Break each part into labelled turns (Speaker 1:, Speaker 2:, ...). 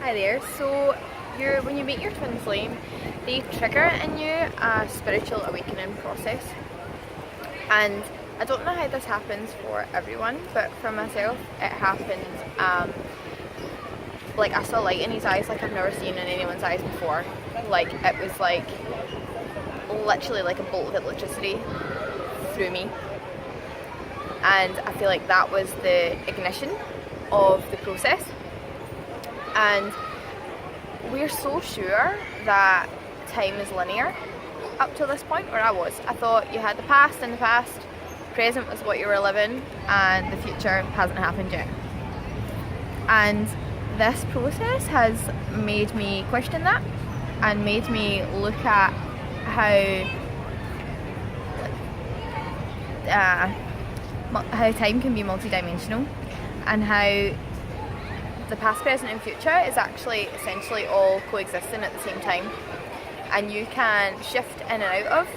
Speaker 1: Hi there. So, when you meet your twin flame, they trigger in you a spiritual awakening process. And I don't know how this happens for everyone, but for myself, it happened. Like I saw light in his eyes, like I've never seen in anyone's eyes before. Like it was like literally like a bolt of electricity through me, and I feel like that was the ignition of the process. And we're so sure that time is linear up to this point, or I was. I thought you had the past in the past, present was what you were living, and the future hasn't happened yet. And this process has made me question that and made me look at how time can be multidimensional, and how the past, present and future is actually essentially all coexisting at the same time, and you can shift in and out of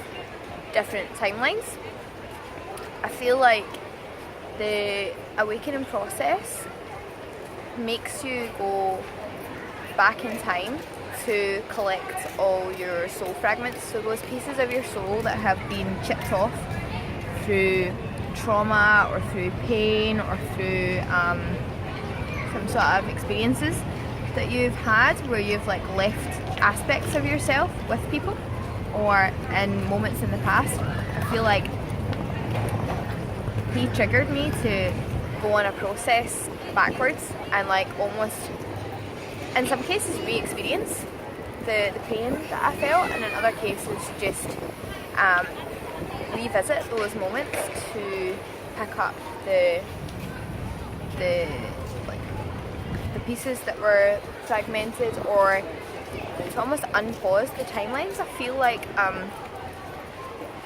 Speaker 1: different timelines. I feel like the awakening process makes you go back in time to collect all your soul fragments, so those pieces of your soul that have been chipped off through trauma or through pain or through some sort of experiences that you've had where you've like left aspects of yourself with people or in moments in the past. I feel like he triggered me to go on a process backwards and like almost in some cases re-experience the pain that I felt, and in other cases just revisit those moments to pick up the pieces that were fragmented, or to almost unpause the timelines. I feel like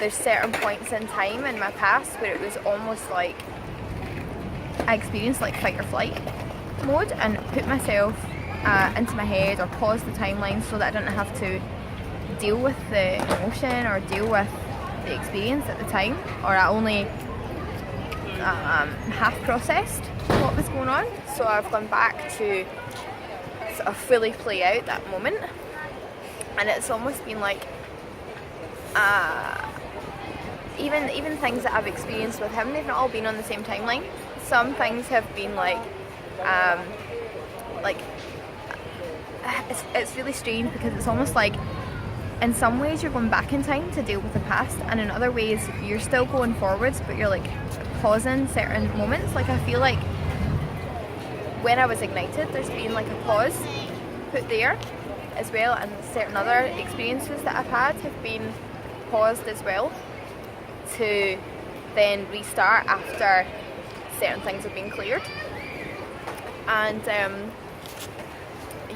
Speaker 1: there's certain points in time in my past where it was almost like I experienced like fight or flight mode and put myself into my head or pause the timeline so that I didn't have to deal with the emotion or deal with the experience at the time, or I only half processed what was going on. So I've gone back to sort of fully play out that moment, and it's almost been like even things that I've experienced with him, they've not all been on the same timeline. Some things have been like it's really strange because it's almost like in some ways you're going back in time to deal with the past, and in other ways you're still going forwards, but you're like pausing certain moments. Like I feel like when I was ignited, there's been like a pause put there as well, and certain other experiences that I've had have been paused as well to then restart after certain things have been cleared. And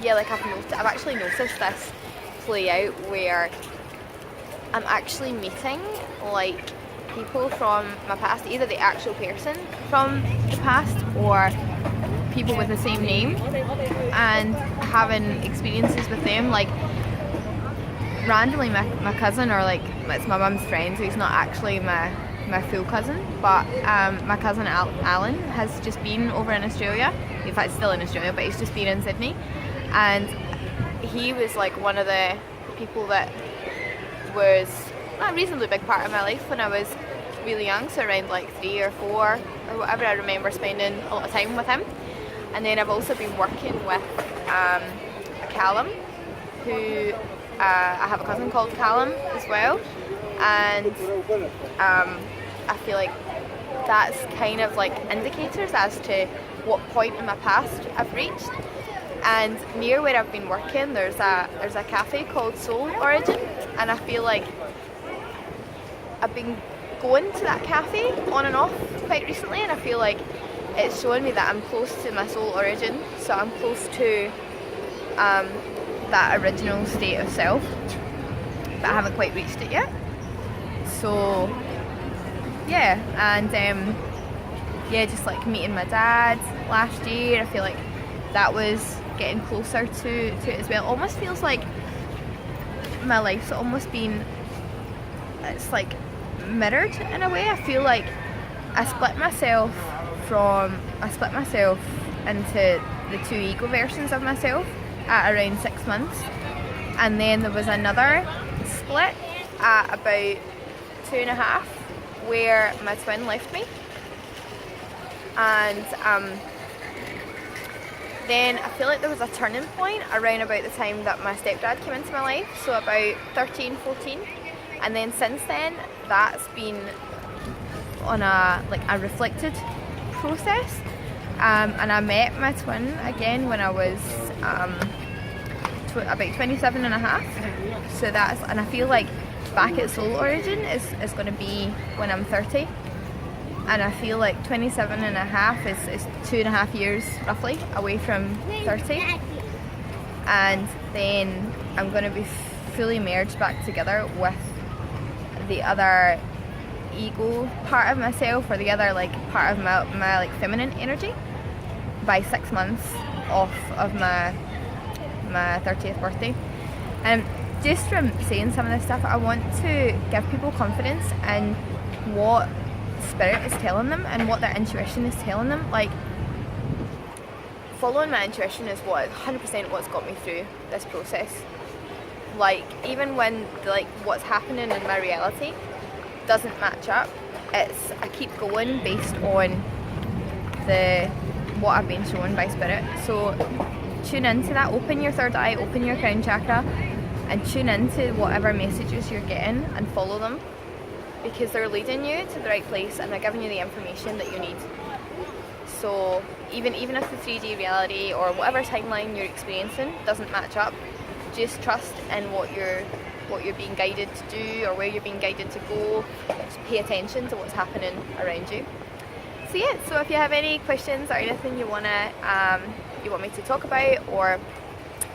Speaker 1: like I've actually noticed this play out where I'm actually meeting like people from my past, either the actual person from the past or people with the same name, and having experiences with them. Like randomly my cousin, or like it's my mum's friend who's not actually my full cousin, but my cousin Alan has just been over in Australia. In fact, still in Australia, but he's just been in Sydney, and he was like one of the people that was a reasonably big part of my life when I was really young, so around like 3 or 4 or whatever. I remember spending a lot of time with him. And then I've also been working with Callum, who I have a cousin called Callum as well, and I feel like that's kind of like indicators as to what point in my past I've reached. And near where I've been working, there's a cafe called Soul Origin, and I feel like I've been going to that cafe on and off quite recently, and I feel like it's showing me that I'm close to my soul origin, so I'm close to that original state of self, but I haven't quite reached it yet. So yeah, and just like meeting my dad last year, I feel like that was getting closer to it as well. It almost feels like my life's almost been, it's like mirrored in a way. I feel like I split myself into the two ego versions of myself at around 6 months, and then there was another split at about 2.5 where my twin left me, and then I feel like there was a turning point around about the time that my stepdad came into my life, so about 13, 14, and then since then that's been on a reflected process, and I met my twin again when I was about 27 and a half, so and I feel like back at soul origin is going to be when I'm 30, and I feel like 27 and a half is 2.5 years roughly away from 30, and then I'm going to be fully merged back together with the other ego part of myself, or the other part of my feminine energy, by 6 months off of my 30th birthday. And just from saying some of this stuff, I want to give people confidence in what spirit is telling them and what their intuition is telling them. Like, following my intuition is 100% what's got me through this process. Like, even when what's happening in my reality doesn't match up, I keep going based on what I've been shown by spirit. So tune into that, open your third eye, open your crown chakra, and tune into whatever messages you're getting and follow them, because they're leading you to the right place and they're giving you the information that you need. So even if the 3D reality or whatever timeline you're experiencing doesn't match up, just trust in what you're being guided to do, or where you're being guided to go. Just pay attention to what's happening around you. So yeah, so if you have any questions or anything you want me to talk about, or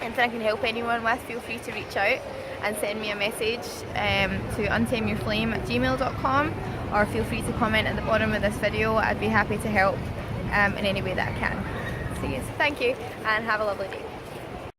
Speaker 1: anything I can help anyone with, feel free to reach out and send me a message to untameyourflame@gmail.com, or feel free to comment at the bottom of this video. I'd be happy to help in any way that I can. So yes, thank you and have a lovely day.